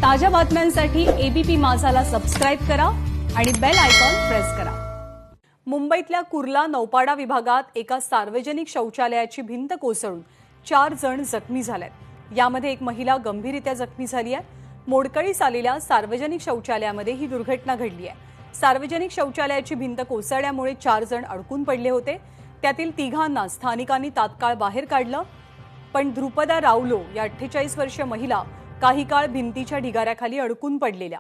ताज्या बातम्यांसाठी ABP माझाला subscribe करा आणि बेल आयकॉन प्रेस करा। मुंबईतल्या कुर्ला नौपाडा विभागात एका सार्वजनिक शौचालयाची भिंत कोसळून 4 जण जखमी झालेत। यामध्ये एक महिला गंभीररीत्या जखमी झाली आहे। मोडकळीस आलेल्या सार्वजनिक शौचालयामध्ये ही दुर्घटना घडली आहे। सार्वजनिक शौचालयाची भिंत कोसळल्यामुळे 4 जण अडकून पडले होते। त्यातील 3घांना स्थानिकांनी तात्काळ बाहेर काढलं, पण ध्रुपदा रावलो या 48 वर्षीय महिला काही काळ भिंतीच्या ढिगाऱ्याखाली अडकून पडलेल्या।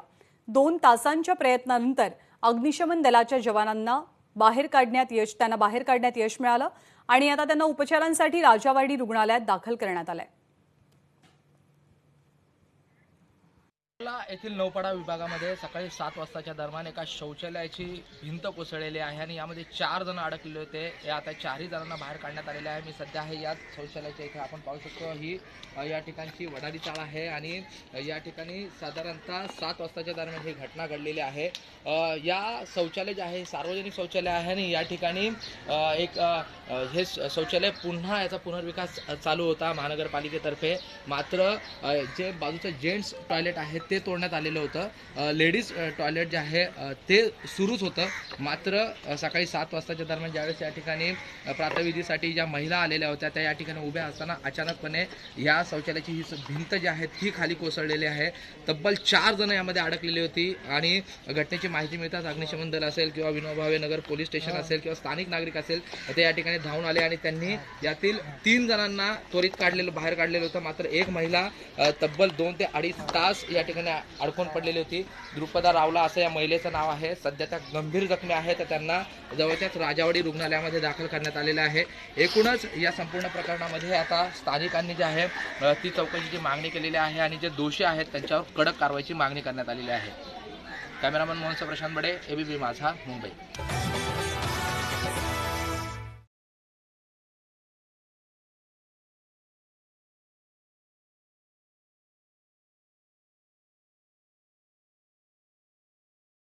2 तासांच्या प्रयत्नानंतर अग्निशमन दलाच्या जवानांना बाहेर काढण्यात यश मिळालं आणि आता त्यांना उपचारांसाठी राजावाडी रुग्णालयात दाखल करण्यात आलंय। येथील नौपाडा विभागामध्ये सकाळी 7 वाजताच्या दरम्यान एका शौचालयाची भिंत कोसळलेली आहे आणि यामध्ये 4 जण अडकलेले होते। या आता 4ही जणांना बाहेर काढण्यात आलेले आहे। मी सध्या आहे याच शौचालयाच्या इथे। आपण पाहू शकतो ही या ठिकाणची वडारी चाळ आहे आणि या ठिकाणी साधारणतः 7 वाजताच्या दरम्यान ही घटना घडलेली आहे। या शौचालय जे आहे सार्वजनिक शौचालय आहे आणि या ठिकाणी हे शौचालय पुन्हा याचा पुनर्विकास चालू होता महानगरपालिकेतर्फे। मात्र जे बाजूचं जेंट्स टॉयलेट आहे ते तोडण्यात आलेलं होतं। लेडीज टॉयलेट जे आहे ते सुरूच होतं। मात्र सकाळी 7 वाजताच्या दरम्यान ज्यावेळेस या ठिकाणी प्रातःविधीसाठी ज्या महिला आलेल्या होत्या त्या या ठिकाणी उभ्या असताना अचानकपणे या शौचालयाची ही भिंत जी आहे ती खाली कोसळलेली आहे। तब्बल 4 जण यामध्ये अडकलेली होती आणि घटनेची माहिती मिळताच अग्निशमन दल असेल किंवा विनोबा भावे नगर पोलीस स्टेशन असेल किंवा स्थानिक नागरिक असेल ते या ठिकाणी धावून आले आणि त्यांनी यातील 3 जणांना त्वरित बाहेर काढलेलं होतं। मात्र एक महिला तब्बल 2 ते 2.5 तास या ठिकाणी अडकून पडलेली होती। ध्रुपदा रावला असं या महिलेचं नाव आहे। सध्या त्या गंभीर जखमी आहेत, तर त्यांना जवळच्याच राजावाडी रुग्णालयामध्ये दाखल करण्यात आलेलं आहे। एकूणच या संपूर्ण प्रकरणामध्ये आता स्थानिकांनी जे आहे ती चौकशीची मागणी केलेली आहे आणि जे दोषी आहेत त्यांच्यावर कडक कारवाईची मागणी करण्यात आलेली आहे। कॅमेरामन मोहन प्रशांत बडे, एबीपी माझा, मुंबई।